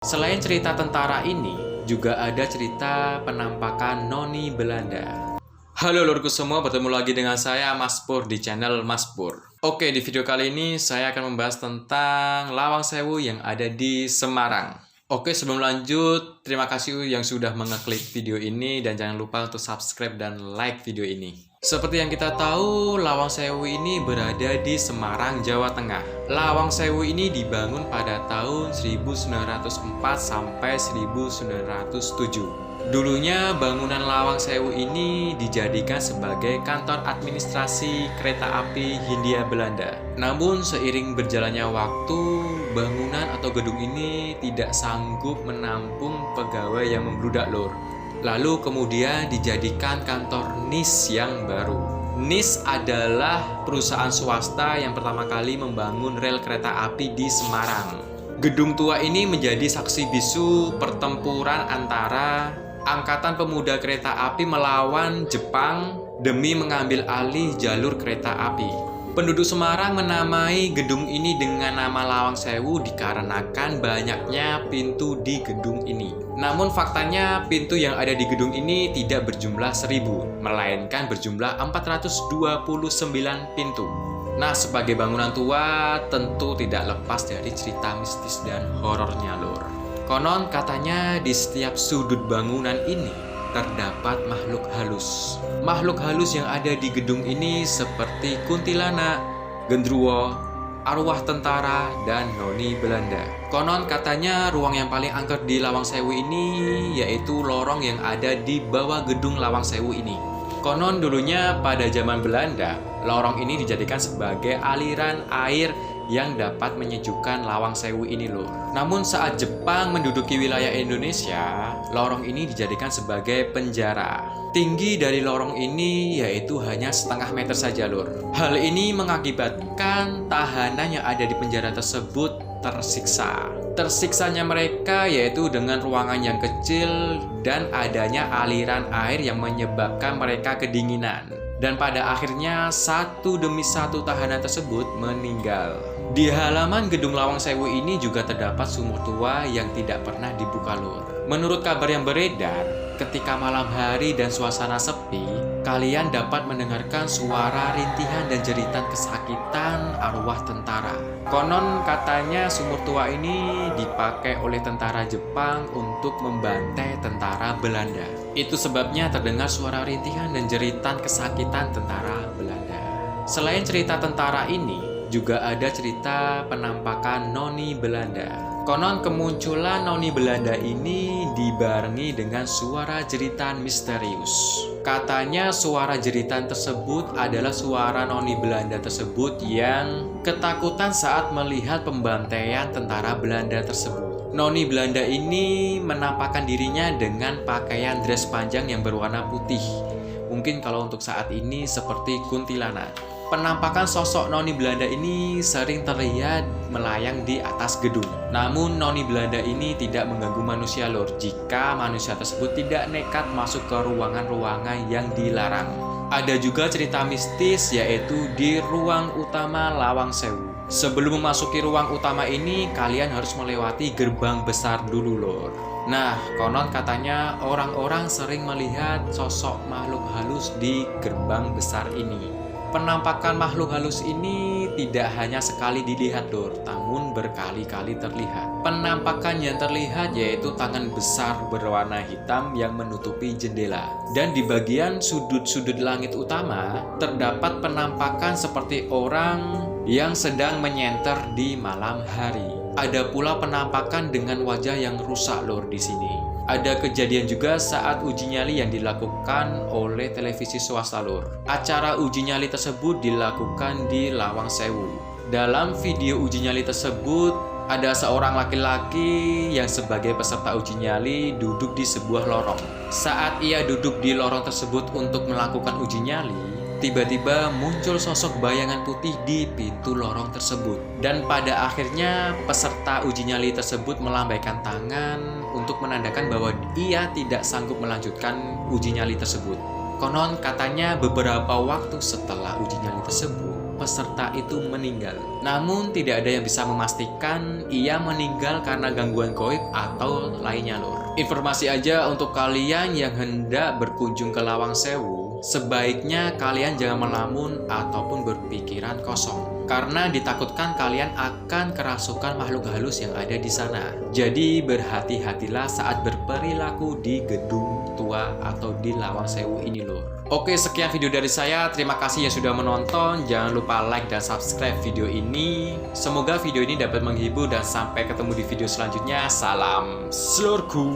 Selain cerita tentara ini, juga ada cerita penampakan Noni Belanda. Halo lurku semua, bertemu lagi dengan saya Mas Pur di channel Mas Pur. Oke, di video kali ini saya akan membahas tentang Lawang Sewu yang ada di Semarang. Oke, sebelum lanjut, terima kasih yang sudah mengeklik video ini dan jangan lupa untuk subscribe dan like video ini. Seperti yang kita tahu, Lawang Sewu ini berada di Semarang, Jawa Tengah. Lawang Sewu ini dibangun pada tahun 1904 sampai 1907. Dulunya bangunan Lawang Sewu ini dijadikan sebagai kantor administrasi kereta api Hindia Belanda. Namun seiring berjalannya waktu, bangunan atau gedung ini tidak sanggup menampung pegawai yang membludak lor. Lalu kemudian dijadikan kantor NIS yang baru. NIS adalah perusahaan swasta yang pertama kali membangun rel kereta api di Semarang. Gedung tua ini menjadi saksi bisu pertempuran antara Angkatan Pemuda Kereta Api melawan Jepang demi mengambil alih jalur kereta api. Penduduk Semarang menamai gedung ini dengan nama Lawang Sewu dikarenakan banyaknya pintu di gedung ini. Namun faktanya pintu yang ada di gedung ini tidak berjumlah 1000, melainkan berjumlah 429 pintu. Nah, sebagai bangunan tua tentu tidak lepas dari cerita mistis dan horornya lor. Konon katanya di setiap sudut bangunan ini terdapat makhluk halus. Makhluk halus yang ada di gedung ini seperti kuntilanak, gendruwo, arwah tentara, dan noni Belanda. Konon katanya ruang yang paling angker di Lawang Sewu ini yaitu lorong yang ada di bawah gedung Lawang Sewu ini. Konon dulunya pada zaman Belanda, lorong ini dijadikan sebagai aliran air yang dapat menyejukkan Lawang Sewu ini loh. Namun saat Jepang menduduki wilayah Indonesia, lorong ini dijadikan sebagai penjara. Tinggi dari lorong ini yaitu hanya setengah meter saja lor. Hal ini mengakibatkan tahanan yang ada di penjara tersebut tersiksa. Tersiksanya mereka yaitu dengan ruangan yang kecil dan adanya aliran air yang menyebabkan mereka kedinginan. Dan pada akhirnya satu demi satu tahanan tersebut meninggal. Di halaman gedung Lawang Sewu ini juga terdapat sumur tua yang tidak pernah dibuka lor. Menurut kabar yang beredar, ketika malam hari dan suasana sepi, kalian dapat mendengarkan suara rintihan dan jeritan kesakitan arwah tentara. Konon katanya sumur tua ini dipakai oleh tentara Jepang untuk membantai tentara Belanda. Itu sebabnya terdengar suara rintihan dan jeritan kesakitan tentara Belanda. Selain cerita tentara ini, juga ada cerita penampakan Noni Belanda. Konon kemunculan Noni Belanda ini dibarengi dengan suara jeritan misterius. Katanya suara jeritan tersebut adalah suara Noni Belanda tersebut yang ketakutan saat melihat pembantaian tentara Belanda tersebut. Noni Belanda ini menampakkan dirinya dengan pakaian dress panjang yang berwarna putih. Mungkin kalau untuk saat ini seperti kuntilanak. Penampakan sosok Noni Belanda ini sering terlihat melayang di atas gedung. Namun Noni Belanda ini tidak mengganggu manusia lor jika manusia tersebut tidak nekat masuk ke ruangan-ruangan yang dilarang. Ada juga cerita mistis yaitu di ruang utama Lawang Sewu. Sebelum memasuki ruang utama ini, kalian harus melewati gerbang besar dulu lor. Nah, konon katanya orang-orang sering melihat sosok makhluk halus di gerbang besar ini. Penampakan makhluk halus ini tidak hanya sekali dilihat lor, namun berkali-kali terlihat. Penampakan yang terlihat yaitu tangan besar berwarna hitam yang menutupi jendela. Dan di bagian sudut-sudut langit utama terdapat penampakan seperti orang yang sedang menyenter di malam hari. Ada pula penampakan dengan wajah yang rusak lor di sini. Ada kejadian juga saat uji nyali yang dilakukan oleh televisi swasta lor. Acara uji nyali tersebut dilakukan di Lawang Sewu. Dalam video uji nyali tersebut, ada seorang laki-laki yang sebagai peserta uji nyali duduk di sebuah lorong. Saat ia duduk di lorong tersebut untuk melakukan uji nyali, tiba-tiba muncul sosok bayangan putih di pintu lorong tersebut. Dan pada akhirnya peserta uji nyali tersebut melambaikan tangan untuk menandakan bahwa ia tidak sanggup melanjutkan uji nyali tersebut. Konon katanya beberapa waktu setelah uji nyali tersebut, peserta itu meninggal. Namun tidak ada yang bisa memastikan ia meninggal karena gangguan gaib atau lainnya lur. Informasi aja untuk kalian yang hendak berkunjung ke Lawang Sewu, sebaiknya kalian jangan melamun ataupun berpikiran kosong, karena ditakutkan kalian akan kerasukan makhluk halus yang ada di sana. Jadi berhati-hatilah saat berperilaku di gedung tua atau di Lawang Sewu ini lur. Oke, sekian video dari saya. Terima kasih yang sudah menonton. Jangan lupa like dan subscribe video ini. Semoga video ini dapat menghibur dan sampai ketemu di video selanjutnya. Salam selurku.